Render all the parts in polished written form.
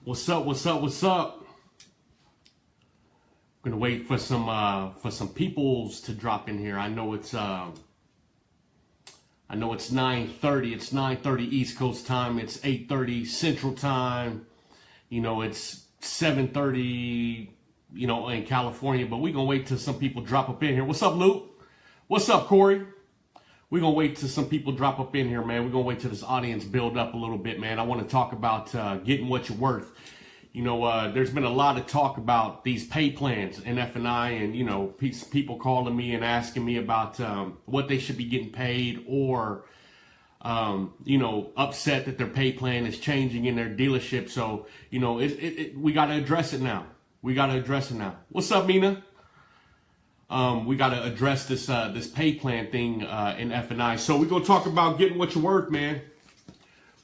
What's up? What's up? What's up? I'm gonna wait for some peoples to drop in here. I know it's 9:30. It's 9:30 East Coast time. It's 8:30 Central time. You know, it's 7:30. You know, in California. But we're gonna wait till some people drop up in here. What's up, Luke? What's up, Corey? We're going to wait till some people drop up in here, man. We're going to wait till this audience build up a little bit, man. I want to talk about getting what you're worth. You know, there's been a lot of talk about these pay plans in F&I and, you know, people calling me and asking me about what they should be getting paid or, you know, upset that their pay plan is changing in their dealership. So, you know, we got to address it now. We got to address it now. What's up, Mina? We got to address this pay plan thing in F&I. So we're going to talk about getting what you're worth, man.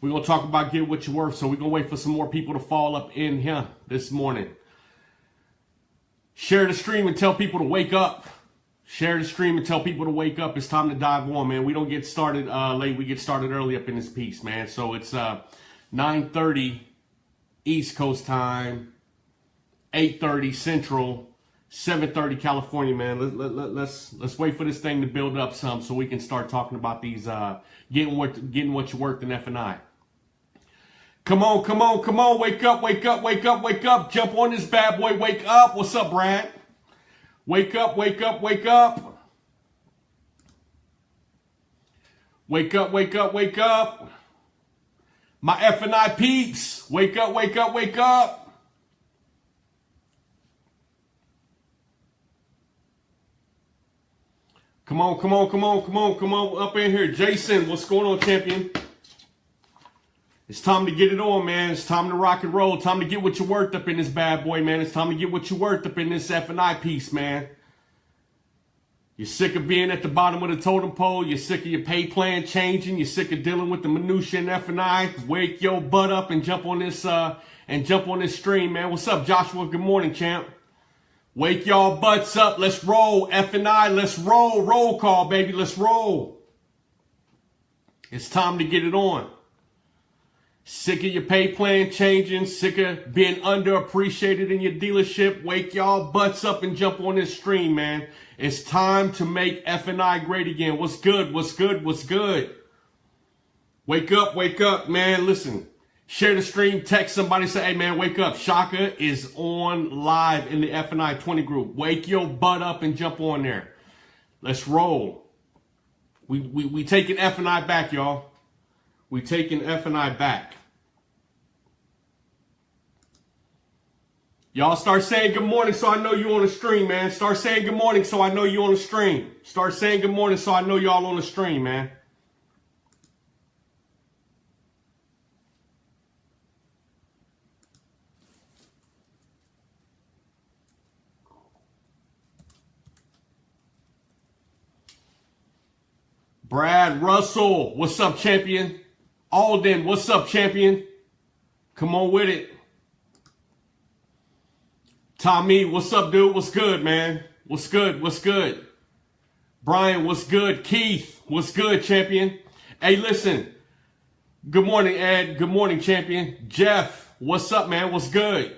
We're going to talk about getting what you're worth. So we're going to wait for some more people to fall up in here this morning. Share the stream and tell people to wake up. Share the stream and tell people to wake up. It's time to dive on, man. We don't get started late. We get started early up in this piece, man. So it's 9:30 East Coast time, 8:30 Central, 7:30 California, man. Let's wait for this thing to build up some so we can start talking about these getting what you're worth in F&I. Come on, come on, come on. Wake up, wake up, wake up, wake up. Jump on this bad boy. Wake up. What's up, Brad? Wake up, wake up, wake up. Wake up, wake up, wake up. My F&I peeps. Wake up, wake up, wake up. Come on, come on, come on, come on, come on up in here. Jason, what's going on, champion? It's time to get it on, man. It's time to rock and roll. Time to get what you're worth up in this bad boy, man. It's time to get what you're worth up in this F&I piece, man. You're sick of being at the bottom of the totem pole. You're sick of your pay plan changing. You're sick of dealing with the minutia in F&I. Wake your butt up and jump on this stream, man. What's up, Joshua? Good morning, champ. Wake y'all butts up. Let's roll. F&I, let's roll. Roll call, baby. Let's roll. It's time to get it on. Sick of your pay plan changing. Sick of being underappreciated in your dealership. Wake y'all butts up and jump on this stream, man. It's time to make F&I great again. What's good? What's good? What's good? Wake up, man. Listen. Share the stream, text somebody, say, hey, man, wake up. Shaka is on live in the F&I 20 group. Wake your butt up and jump on there. Let's roll. We taking F&I back, y'all. We taking F&I back. Y'all start saying good morning so I know you on the stream, man. Start saying good morning so I know you on the stream. Start saying good morning so I know y'all on the stream, man. Brad Russell, what's up, champion? Alden, what's up, champion? Come on with it. Tommy, what's up, dude? What's good, man? What's good? What's good? Brian, what's good? Keith, what's good, champion? Hey, listen. Good morning, Ed. Good morning, champion. Jeff, what's up, man? What's good?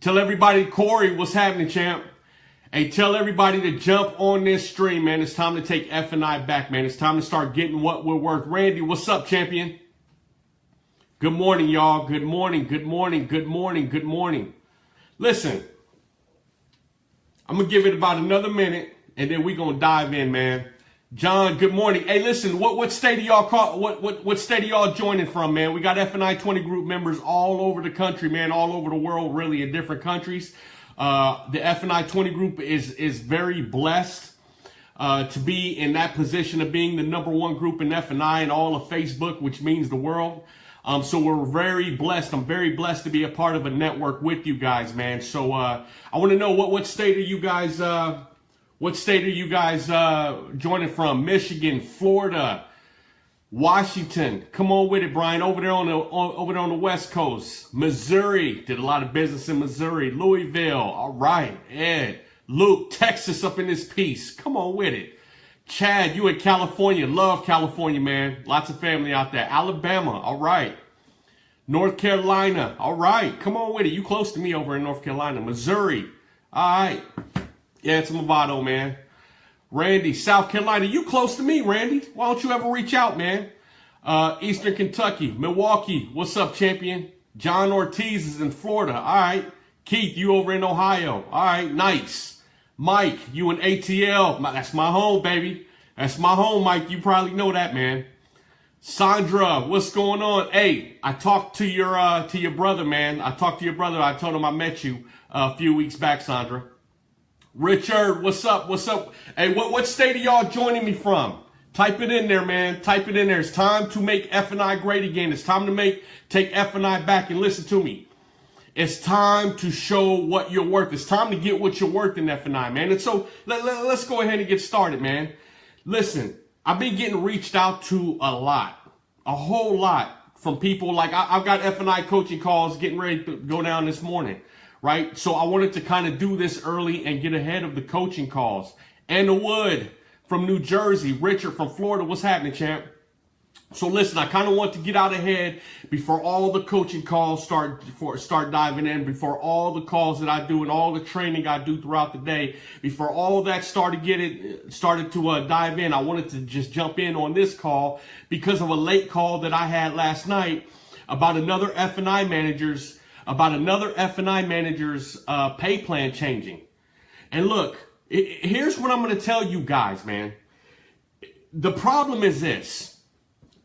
Tell everybody, Corey, what's happening, champ? Hey, tell everybody to jump on this stream, man. It's time to take F&I back, man. It's time to start getting what we're worth. Randy, what's up, champion? Good morning, y'all. Good morning, good morning, good morning, good morning. Listen, I'm going to give it about another minute, and then we're going to dive in, man. John, good morning. Hey, listen, what state of y'all what state of y'all joining from, man? We got F&I 20 group members all over the country, man, all over the world, really, in different countries. The F&I 20 group is very blessed to be in that position of being the #1 group in F&I and all of Facebook, which means the world. So we're very blessed. I'm very blessed to be a part of a network with you guys, man. So I want to know what state are you guys joining from? Michigan, Florida, Washington. Come on with it, Brian. Over there on the West Coast. Missouri. Did a lot of business in Missouri. Louisville. All right. Ed. Luke, Texas up in this piece. Come on with it. Chad, you in California. Love California, man. Lots of family out there. Alabama. All right. North Carolina. All right. Come on with it. You close to me over in North Carolina. Missouri. All right. Yeah, it's Movado, man. Randy, South Carolina. You close to me, Randy. Why don't you ever reach out, man? Eastern Kentucky. Milwaukee. What's up, champion? John Ortiz is in Florida. All right. Keith, you over in Ohio. All right. Nice. Mike, you in ATL. That's my home, baby. That's my home, Mike. You probably know that, man. Sandra, what's going on? Hey, I talked to your brother, man. I talked to your brother. I told him I met you a few weeks back, Sandra. Richard, what's up? What's up? Hey, what state are y'all joining me from? Type it in there, man. Type it in there. It's time to make F&I great again. It's time to take F&I back, and listen to me. It's time to show what you're worth. It's time to get what you're worth in F&I, man. And so let's go ahead and get started, man. Listen, I've been getting reached out to a whole lot from people. Like I've got F&I coaching calls getting ready to go down this morning, right? So I wanted to kind of do this early and get ahead of the coaching calls. Anna Wood from New Jersey, Richard from Florida. What's happening, champ? So listen, I kind of want to get out ahead before all the coaching calls start diving in, before all the calls that I do and all the training I do throughout the day, before all that started to dive in. I wanted to just jump in on this call because of a late call that I had last night about another F&I manager's pay plan changing. And look, here's what I'm going to tell you guys, man. The problem is this.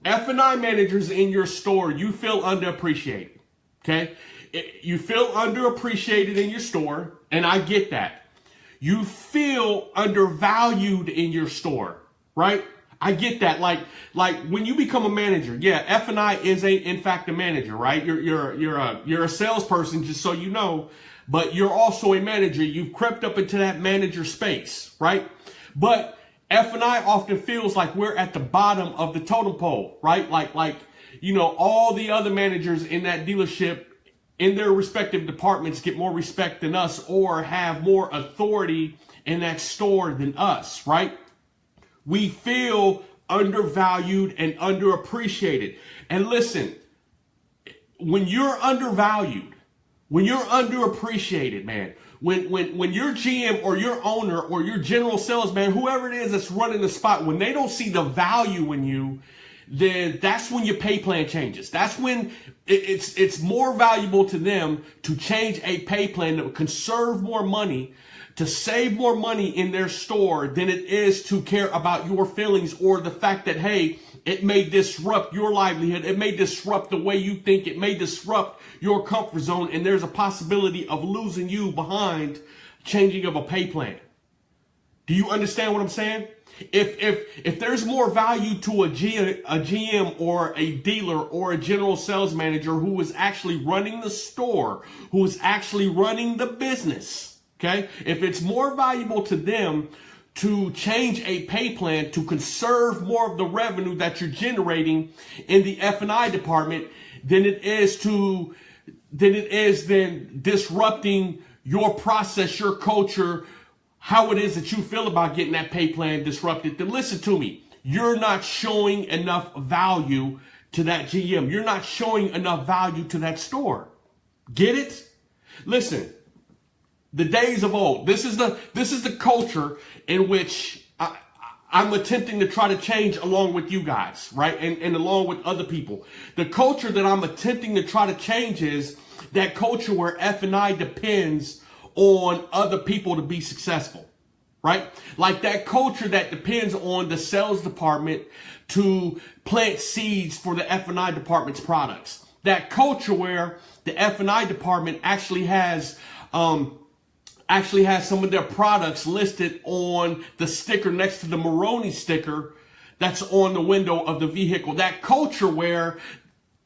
F&I managers in your store, you feel underappreciated, okay? You feel underappreciated in your store, and I get that. You feel undervalued in your store, right? I get that. Like when you become a manager, yeah, F&I is in fact a manager, right? You're a salesperson, just so you know, but you're also a manager. You've crept up into that manager space, right? But F&I often feels like we're at the bottom of the totem pole, right? Like, you know, all the other managers in that dealership in their respective departments get more respect than us or have more authority in that store than us, right? We feel undervalued and underappreciated. And listen, when you're undervalued, when you're underappreciated, man, when your GM or your owner or your general salesman, whoever it is that's running the spot, when they don't see the value in you, then that's when your pay plan changes. That's when it's more valuable to them to change a pay plan to conserve more money, to save more money in their store than it is to care about your feelings or the fact that, hey, it may disrupt your livelihood. It may disrupt the way you think. It may disrupt your comfort zone. And there's a possibility of losing you behind changing of a pay plan. Do you understand what I'm saying? If there's more value to a GM or a dealer or a general sales manager who is actually running the store, who is actually running the business, okay? If it's more valuable to them to change a pay plan to conserve more of the revenue that you're generating in the F&I department than it is disrupting your process, your culture, how it is that you feel about getting that pay plan disrupted, then listen to me. You're not showing enough value to that GM. You're not showing enough value to that store. Get it? Listen. The days of old. This is the culture in which I'm attempting to try to change along with you guys, right? And along with other people. The culture that I'm attempting to try to change is that culture where F&I depends on other people to be successful, right? Like that culture that depends on the sales department to plant seeds for the F&I department's products. That culture where the F&I department actually has some of their products listed on the sticker next to the Moroni sticker that's on the window of the vehicle. That culture where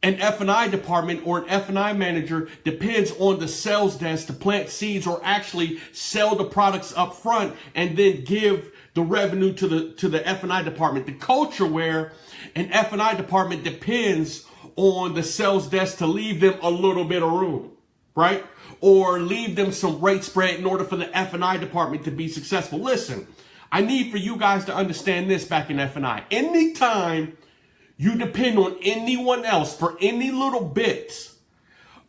an F&I department or an F&I manager depends on the sales desk to plant seeds or actually sell the products up front and then give the revenue to the F&I department. The culture where an F&I department depends on the sales desk to leave them a little bit of room, right? Or leave them some rate spread in order for the F&I department to be successful. Listen, I need for you guys to understand this back in F&I. Anytime you depend on anyone else for any little bit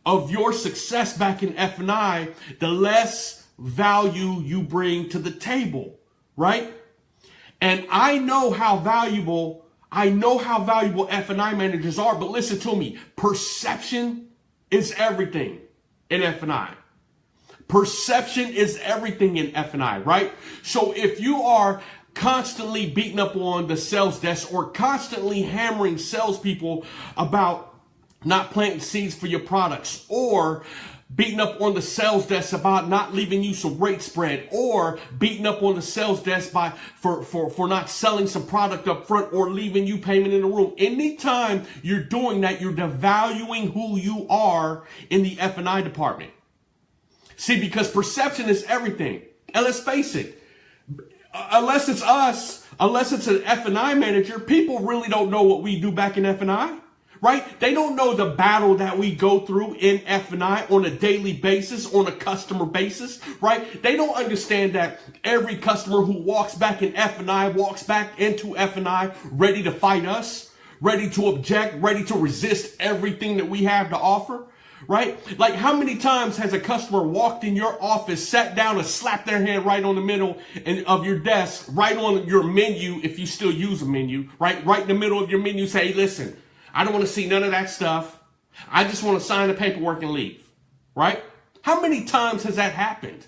of your success back in F&I, the less value you bring to the table, right? And I know how valuable F&I managers are, but listen to me. Perception is everything in F&I. Perception is everything in F&I, right? So if you are constantly beating up on the sales desk or constantly hammering salespeople about not planting seeds for your products, or beating up on the sales desk about not leaving you some rate spread, or beating up on the sales desk for not selling some product up front or leaving you payment in the room. Anytime you're doing that, you're devaluing who you are in the F&I department. See, because perception is everything. And let's face it, unless it's us, unless it's an F&I manager, people really don't know what we do back in F&I. Right? They don't know the battle that we go through in F&I on a daily basis, on a customer basis, right? They don't understand that every customer who walks back in F&I walks back into F&I ready to fight us, ready to object, ready to resist everything that we have to offer, right? Like, how many times has a customer walked in your office, sat down and slapped their hand right on the middle of your desk, right on your menu, if you still use a menu, right in the middle of your menu, say, hey, listen, I don't want to see none of that stuff. I just want to sign the paperwork and leave, right? How many times has that happened,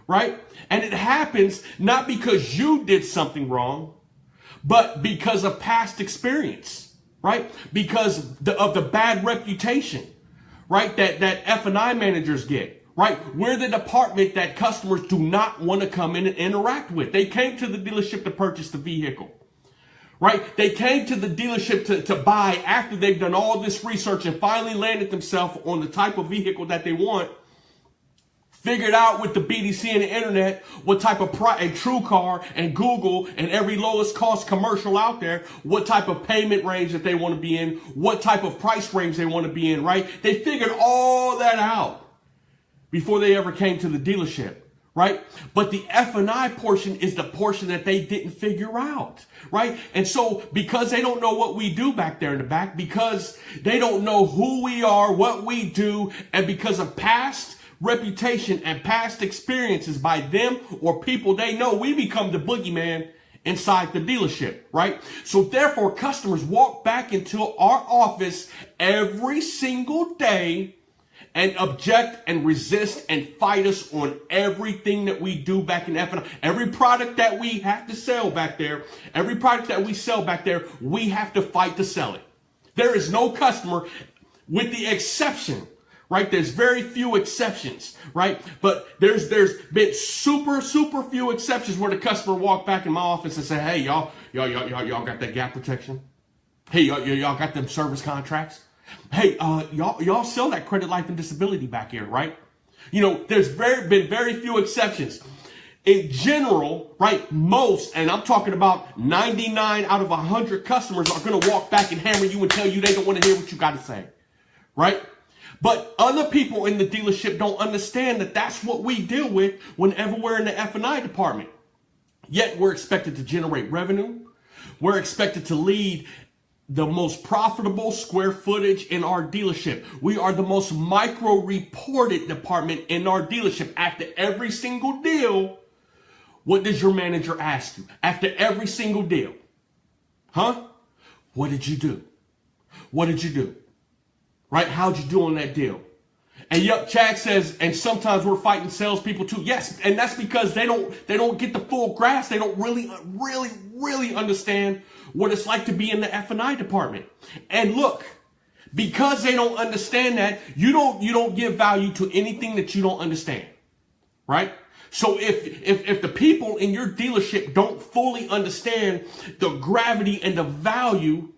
right? And it happens not because you did something wrong, but because of past experience, right? Because of the bad reputation, right? That F&I managers get, right? We're the department that customers do not want to come in and interact with. They came to the dealership to purchase the vehicle. Right? They came to the dealership to buy after they've done all this research and finally landed themselves on the type of vehicle that they want. Figured out with the BDC and the internet what type of and TrueCar and Google and every lowest cost commercial out there, what type of payment range that they want to be in, what type of price range they want to be in, right? They figured all that out before they ever came to the dealership. Right? But the F&I portion is the portion that they didn't figure out. Right? And so because they don't know what we do back there in the back, because they don't know who we are, what we do, and because of past reputation and past experiences by them or people they know, we become the boogeyman inside the dealership, right? So therefore, customers walk back into our office every single day and object and resist and fight us on everything that we do back in F&I. Every product that we have to sell back there, every product that we sell back there, we have to fight to sell it. There is no customer, with the exception, right? There's very few exceptions, right? But there's been super few exceptions where the customer walked back in my office and said, hey, y'all got that gap protection? Hey, y'all got them service contracts? Hey, y'all sell that credit, life, and disability back here, right? You know, there's been very few exceptions. In general, right, most, and I'm talking about 99 out of 100 customers are going to walk back and hammer you and tell you they don't want to hear what you got to say, right? But other people in the dealership don't understand that that's what we deal with whenever we're in the F&I department. Yet we're expected to generate revenue. We're expected to lead the most profitable square footage in our dealership. We are the most micro-reported department in our dealership. After every single deal, what does your manager ask you? After every single deal, huh? What did you do? What did you do? Right? How'd you do on that deal? And yep, Chad says, and sometimes we're fighting salespeople too. Yes, and that's because they don't get the full grasp. They don't really understand what it's like to be in the F&I department. And look, because they don't understand that, you don't give value to anything that you don't understand, right? So if the people in your dealership don't fully understand the gravity and the value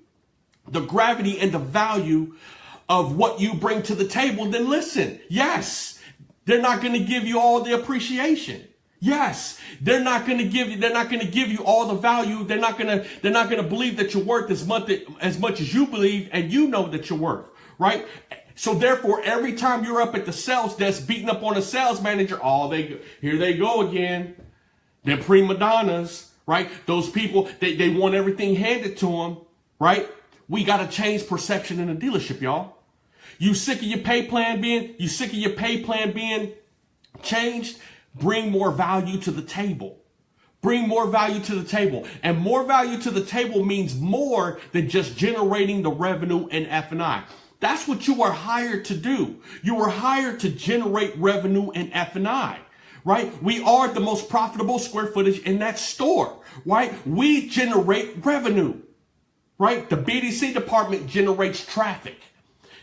of what you bring to the table, then listen, yes, they're not going to give you all the appreciation. Yes, they're not going to give you all the value. They're not going to believe that you're worth as much as you believe and you know that you're worth, right? So therefore, every time you're up at the sales desk beating up on a sales manager, here they go again. They're prima donnas, right? Those people, they want everything handed to them, right? We got to change perception in the dealership, y'all. You sick of your pay plan being changed? Bring more value to the table. Bring more value to the table. And more value to the table means more than just generating the revenue in F&I. That's what you are hired to do. You are hired to generate revenue in F&I, right? We are the most profitable square footage in that store, right? We generate revenue, right? The BDC department generates traffic.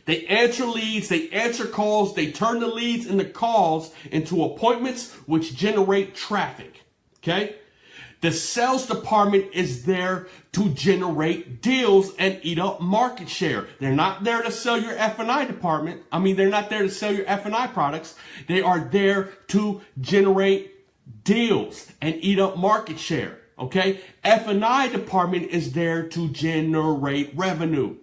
They answer leads, they answer calls, they turn the leads and the calls into appointments, which generate traffic, okay? The sales department is there to generate deals and eat up market share. They're not there to sell your F&I department. They're not there to sell your F&I products. They are there to generate deals and eat up market share, okay? F&I department is there to generate revenue.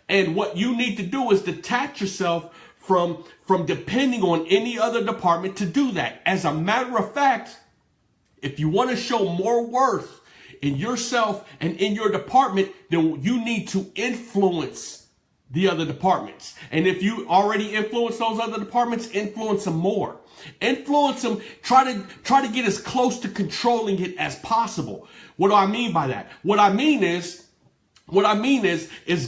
And what you need to do is detach yourself from depending on any other department to do that. As a matter of fact, if you want to show more worth in yourself and in your department, then you need to influence the other departments. And if you already influence those other departments, influence them more. Influence them. Try to get as close to controlling it as possible. What do I mean by that? What I mean is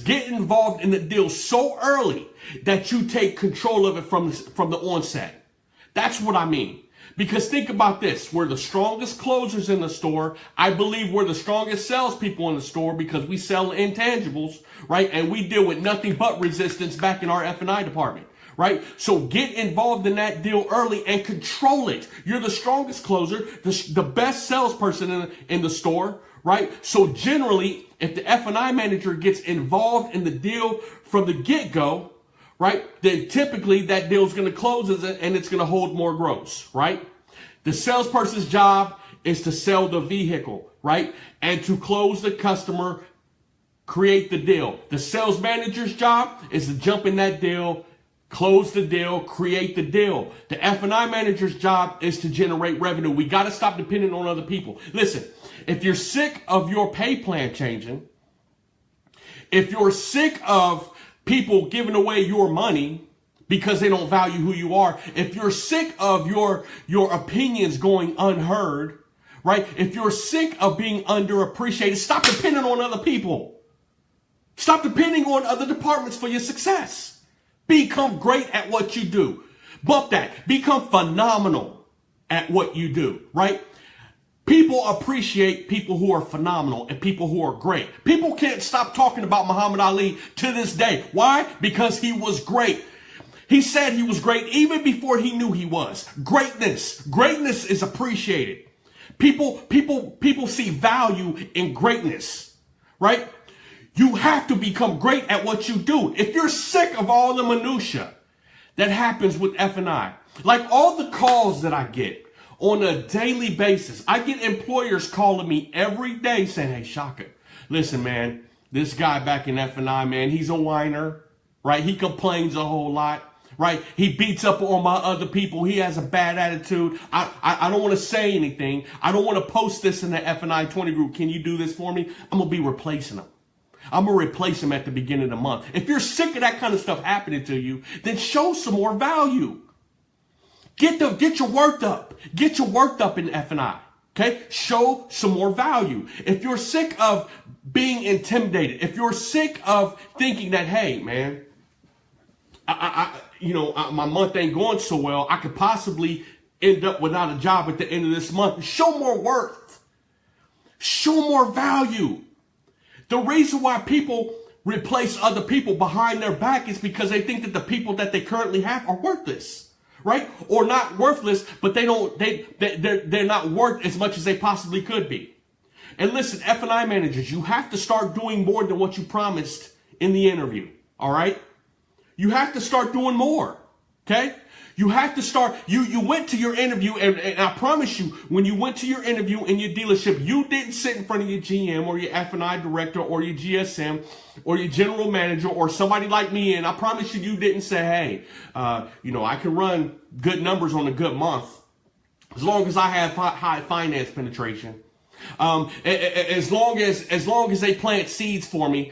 get involved in the deal so early that you take control of it from the onset. That's what I mean. Because think about this, we're the strongest closers in the store. I believe we're the strongest salespeople in the store because we sell intangibles, right? And we deal with nothing but resistance back in our F&I department, right? So get involved in that deal early and control it. You're the strongest closer, the best salesperson in the store, right? So generally, if the F&I manager gets involved in the deal from the get-go, right, then typically that deal is going to close and it's going to hold more gross, right? The salesperson's job is to sell the vehicle, right? And to close the customer, create the deal. The sales manager's job is to jump in that deal, close the deal, create the deal. The F&I manager's job is to generate revenue. We got to stop depending on other people. Listen, if you're sick of your pay plan changing, if you're sick of people giving away your money because they don't value who you are, if you're sick of your opinions going unheard, right? If you're sick of being underappreciated, stop depending on other people. Stop depending on other departments for your success. Become great at what you do. Bump that. Become phenomenal at what you do, right? People appreciate people who are phenomenal and people who are great. People can't stop talking about Muhammad Ali to this day. Why? Because he was great. He said he was great even before he knew he was. Greatness is appreciated. People see value in greatness, right? You have to become great at what you do. If you're sick of all the minutia that happens with F&I, like all the calls that I get, on a daily basis, I get employers calling me every day saying, hey, Shaka, listen, man, this guy back in F&I, man, he's a whiner, right? He complains a whole lot, right? He beats up on my other people. He has a bad attitude. I don't want to say anything. I don't want to post this in the F&I 20 group. Can you do this for me? I'm going to be replacing him. I'm going to replace him at the beginning of the month. If you're sick of that kind of stuff happening to you, then show some more value. Get your worth up. Get your worth up in F&I. Okay? Show some more value. If you're sick of being intimidated, if you're sick of thinking that, hey, man, my month ain't going so well, I could possibly end up without a job at the end of this month. Show more worth. Show more value. The reason why people replace other people behind their back is because they think that the people that they currently have are worthless. Right? Or not worthless, but they're not worth as much as they possibly could be. And listen, F&I managers, you have to start doing more than what you promised in the interview. All right? You have to start doing more. Okay? You have to start, you went to your interview, and I promise you, when you went to your interview in your dealership, you didn't sit in front of your GM or your F&I director or your GSM or your general manager or somebody like me, and I promise you didn't say, hey, I can run good numbers on a good month as long as I have high finance penetration. As long as they plant seeds for me.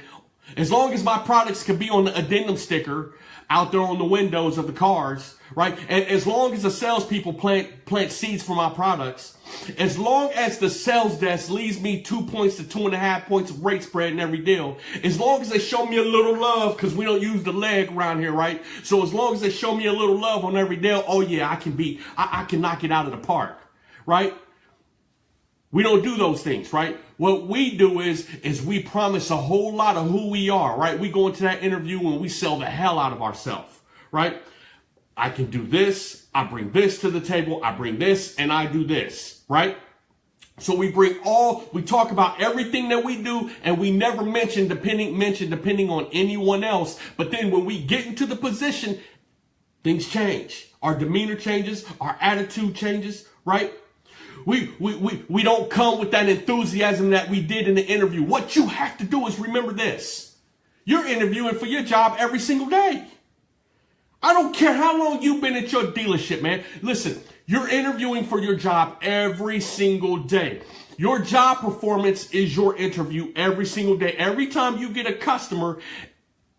As long as my products can be on the addendum sticker out there on the windows of the cars, right? And as long as the salespeople plant seeds for my products, as long as the sales desk leaves me 2 points to 2.5 points of rate spread in every deal, as long as they show me a little love, because we don't use the leg around here, right? So as long as they show me a little love on every deal, oh yeah, I can knock it out of the park, right? We don't do those things, right? What we do is we promise a whole lot of who we are, right? We go into that interview and we sell the hell out of ourselves, right? I can do this. I bring this to the table. I bring this and I do this, right? So we talk about everything that we do, and we never mention depending on anyone else. But then when we get into the position, things change. Our demeanor changes. Our attitude changes, right? We don't come with that enthusiasm that we did in the interview. What you have to do is remember this. You're interviewing for your job every single day. I don't care how long you've been at your dealership, man. Listen, you're interviewing for your job every single day. Your job performance is your interview every single day. Every time you get a customer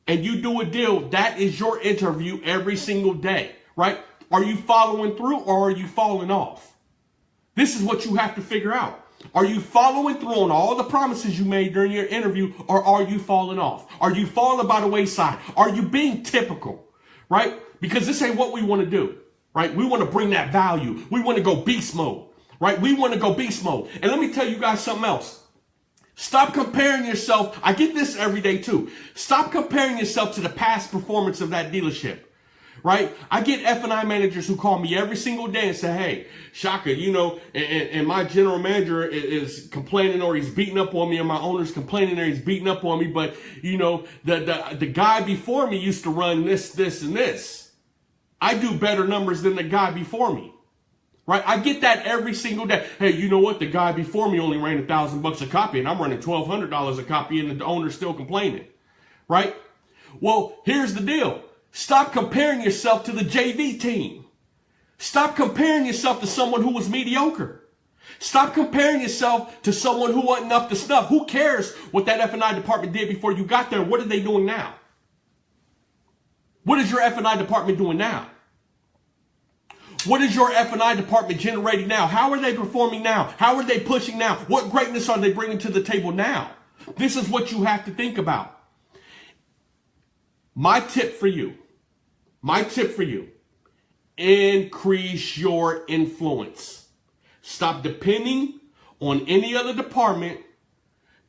and you do a deal, that is your interview every single day, right? Are you following through or are you falling off? This is what you have to figure out. Are you following through on all the promises you made during your interview, or are you falling off? Are you falling by the wayside? Are you being typical, right? Because this ain't what we want to do, right? We want to bring that value. We want to go beast mode, right? We want to go beast mode. And let me tell you guys something else. Stop comparing yourself. I get this every day too. Stop comparing yourself to the past performance of that dealership. Right? I get F&I managers who call me every single day and say, hey, Shaka, you know, and my general manager is complaining, or he's beating up on me, or my owner's complaining, or he's beating up on me. But, you know, the guy before me used to run this, and this. I do better numbers than the guy before me. Right? I get that every single day. Hey, you know what? The guy before me only ran $1,000 a copy, and I'm running $1,200 a copy, and the owner's still complaining. Right? Well, here's the deal. Stop comparing yourself to the JV team. Stop comparing yourself to someone who was mediocre. Stop comparing yourself to someone who wasn't up to snuff. Who cares what that F&I department did before you got there? What are they doing now? What is your F&I department doing now? What is your F&I department generating now? How are they performing now? How are they pushing now? What greatness are they bringing to the table now? This is what you have to think about. My tip for you, increase your influence. Stop depending on any other department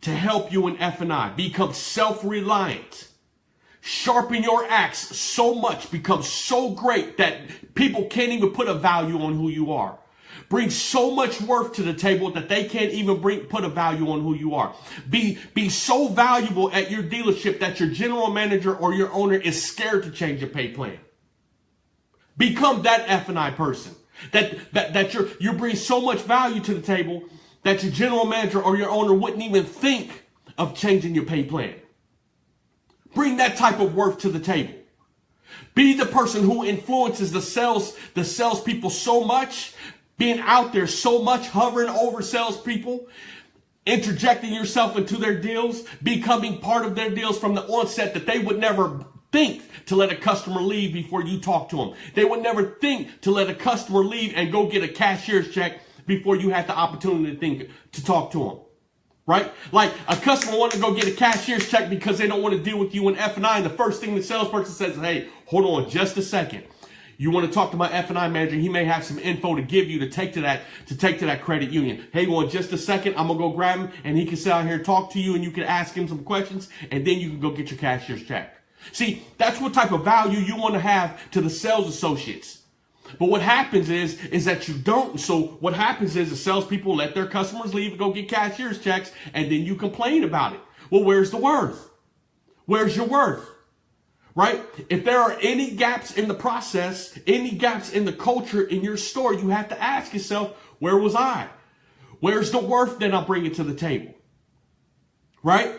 to help you in F&I. Become self-reliant. Sharpen your axe so much, become so great that people can't even put a value on who you are. Bring so much worth to the table that they can't even put a value on who you are. Be so valuable at your dealership that your general manager or your owner is scared to change your pay plan. Become that F&I person. That you bring so much value to the table that your general manager or your owner wouldn't even think of changing your pay plan. Bring that type of worth to the table. Be the person who influences the salespeople so much, being out there so much, hovering over salespeople, interjecting yourself into their deals, becoming part of their deals from the onset, that they would never think to let a customer leave before you talk to them. They would never think to let a customer leave and go get a cashier's check before you had the opportunity to talk to them. Right? Like a customer wanting to go get a cashier's check because they don't want to deal with you in F&I, and the first thing the salesperson says is, hey, hold on just a second. You want to talk to my F&I manager? He may have some info to give you to take to that credit union. Hey, well, in just a second, I'm going to go grab him, and he can sit out here and talk to you, and you can ask him some questions, and then you can go get your cashier's check. See, that's what type of value you want to have to the sales associates. But what happens is that you don't. So what happens is the salespeople let their customers leave and go get cashier's checks, and then you complain about it. Well, where's the worth? Where's your worth? Right? If there are any gaps in the process, any gaps in the culture in your store, you have to ask yourself, where was I? Where's the worth that I'm bringing to the table? Right?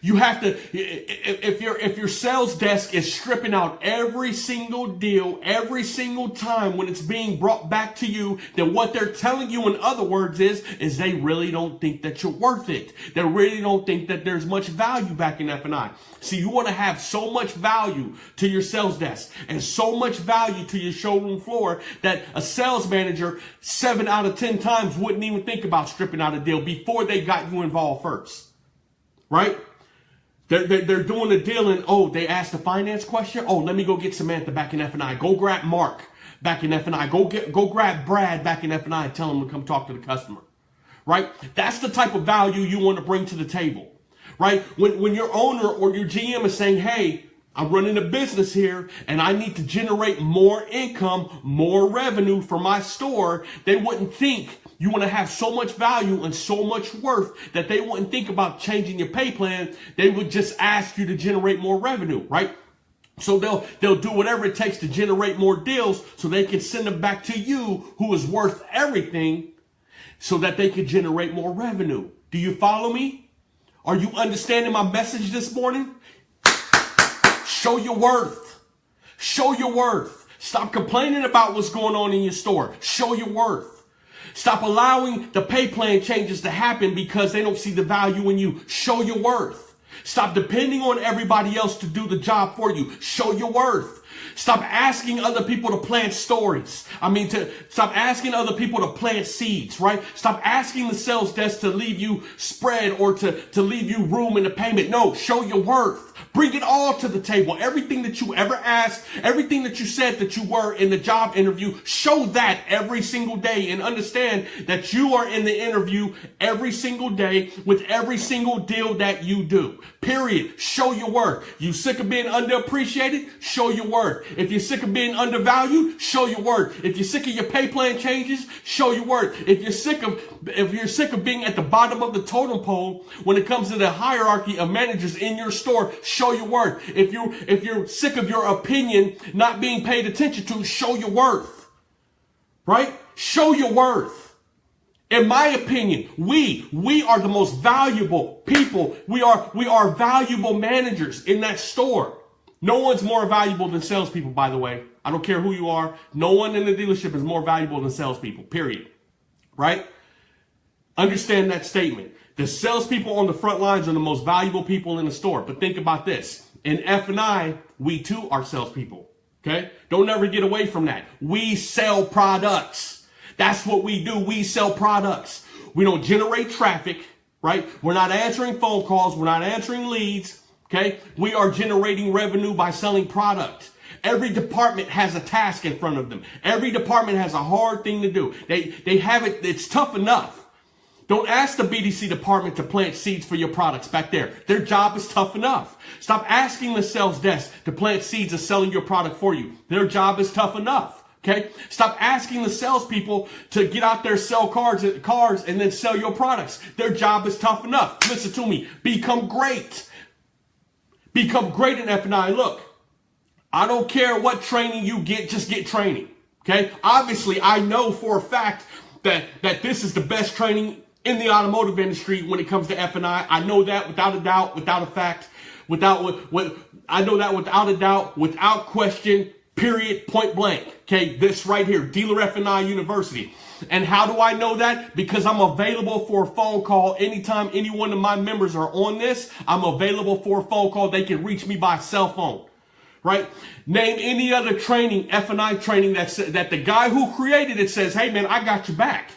You have to, if your sales desk is stripping out every single deal, every single time when it's being brought back to you, then what they're telling you in other words is they really don't think that you're worth it. They really don't think that there's much value back in F&I. See, you want to have so much value to your sales desk and so much value to your showroom floor that a sales manager 7 out of 10 times wouldn't even think about stripping out a deal before they got you involved first. Right? They're doing the deal and, oh, they asked a finance question. Oh, let me go get Samantha back in F&I. Go grab Mark back in F&I. Go grab Brad back in F&I and tell him to come talk to the customer. Right? That's the type of value you want to bring to the table. Right? When your owner or your GM is saying, hey, I'm running a business here and I need to generate more income, more revenue for my store, they wouldn't think you want to have so much value and so much worth that they wouldn't think about changing your pay plan. They would just ask you to generate more revenue, right? So they'll do whatever it takes to generate more deals so they can send them back to you who is worth everything so that they can generate more revenue. Do you follow me? Are you understanding my message this morning? Show your worth. Show your worth. Stop complaining about what's going on in your store. Show your worth. Stop allowing the pay plan changes to happen because they don't see the value in you. Show your worth. Stop depending on everybody else to do the job for you. Show your worth. Stop asking other people to plant stories. Stop asking other people to plant seeds, right? Stop asking the sales desk to leave you spread or to leave you room in the payment. No, show your worth. Bring it all to the table. Everything that you ever asked, everything that you said that you were in the job interview, show that every single day and understand that you are in the interview every single day with every single deal that you do. Period. Show your worth. You sick of being underappreciated? Show your worth. If you're sick of being undervalued, show your worth. If you're sick of your pay plan changes, show your worth. If you're sick of being at the bottom of the totem pole when it comes to the hierarchy of managers in your store, show your worth. If you're sick of your opinion not being paid attention to, show your worth. Right? Show your worth. In my opinion, we are the most valuable people. We are valuable managers in that store. No one's more valuable than salespeople, by the way. I don't care who you are. No one in the dealership is more valuable than salespeople, period. Right? Understand that statement. The salespeople on the front lines are the most valuable people in the store. But think about this. In F&I, we too are salespeople. Okay? Don't ever get away from that. We sell products. That's what we do. We sell products. We don't generate traffic, right? We're not answering phone calls. We're not answering leads. Okay? We are generating revenue by selling product. Every department has a task in front of them. Every department has a hard thing to do. They have it. It's tough enough. Don't ask the BDC department to plant seeds for your products back there. Their job is tough enough. Stop asking the sales desk to plant seeds of selling your product for you. Their job is tough enough. Okay? Stop asking the salespeople to get out there, sell cars, and then sell your products. Their job is tough enough. Listen to me. Become great. Become great in F&I. Look, I don't care what training you get, just get training. Okay? Obviously, I know for a fact that this is the best training in the automotive industry when it comes to F&I. I know that without a doubt, without a fact, I know that without a doubt, without question, period, point blank. Okay? This right here, Dealer F&I University. And how do I know that? Because I'm available for a phone call anytime any one of my members are on this. I'm available for a phone call. They can reach me by cell phone. Right? Name any other training, F&I training, that the guy who created it says, hey man, I got your back.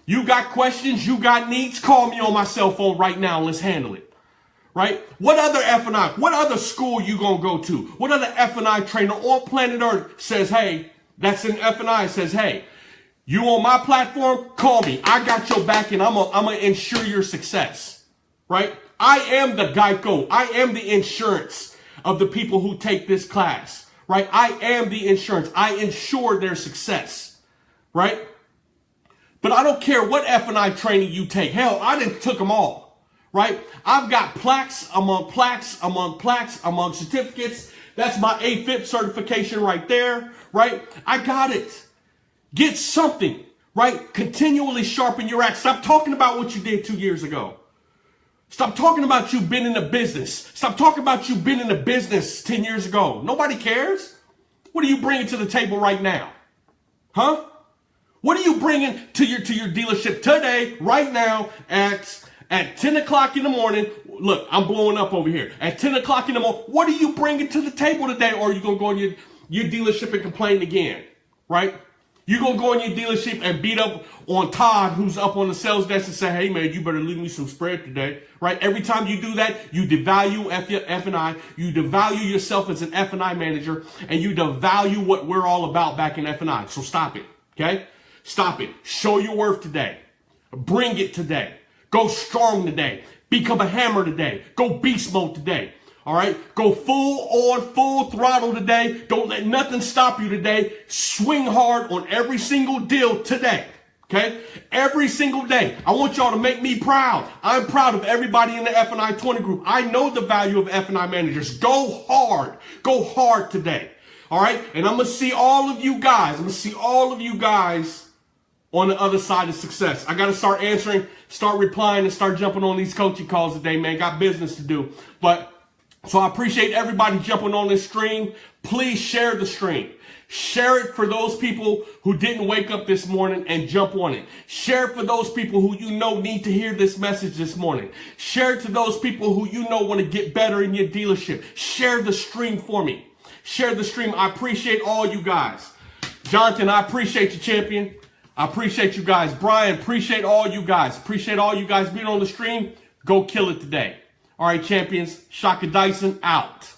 You got questions, you got needs, call me on my cell phone right now. Let's handle it. Right? What other F&I, what other school you gonna go to? What other F&I trainer on planet Earth says, hey, that's in F&I, says, hey, you on my platform, call me. I got your back and I'm gonna ensure your success. Right? I am the Geico. I am the insurance of the people who take this class. Right? I am the insurance. I ensure their success. Right? But I don't care what F&I training you take. Hell, I done took them all. Right? I've got plaques among plaques among plaques among certificates. That's my AFIP certification right there. Right? I got it. Get something. Right? Continually sharpen your axe. Stop talking about what you did 2 years ago. Stop talking about you been in the business. Stop talking about you been in the business 10 years ago. Nobody cares. What are you bringing to the table right now? Huh? What are you bringing to your dealership today, right now, at 10 o'clock in the morning? Look, I'm blowing up over here. At 10 o'clock in the morning, what are you bringing to the table today? Or are you going to go in your dealership and complain again, right? You're going to go in your dealership and beat up on Todd, who's up on the sales desk, and say, hey, man, you better leave me some spread today, right? Every time you do that, you devalue F&I. You devalue yourself as an F&I manager, and you devalue what we're all about back in F&I. So stop it, okay? Stop it. Show your worth today. Bring it today. Go strong today. Become a hammer today. Go beast mode today. All right, go full throttle today. Don't let nothing stop you today. Swing hard on every single deal today. Okay, every single day. I want y'all to make me proud. I'm proud of everybody in the F&I 20 group. I know the value of F&I managers. Go hard today. All right, and I'm gonna see all of you guys. I'm gonna see all of you guys on the other side of success. I gotta start answering, start replying, and start jumping on these coaching calls today, man. Got business to do, but. So I appreciate everybody jumping on this stream. Please share the stream. Share it for those people who didn't wake up this morning and jump on it. Share it for those people who you know need to hear this message this morning. Share it to those people who you know want to get better in your dealership. Share the stream for me. Share the stream. I appreciate all you guys. Jonathan, I appreciate you, champion. I appreciate you guys. Brian, appreciate all you guys. Appreciate all you guys being on the stream. Go kill it today. All right, champions. Shaka Dyson out.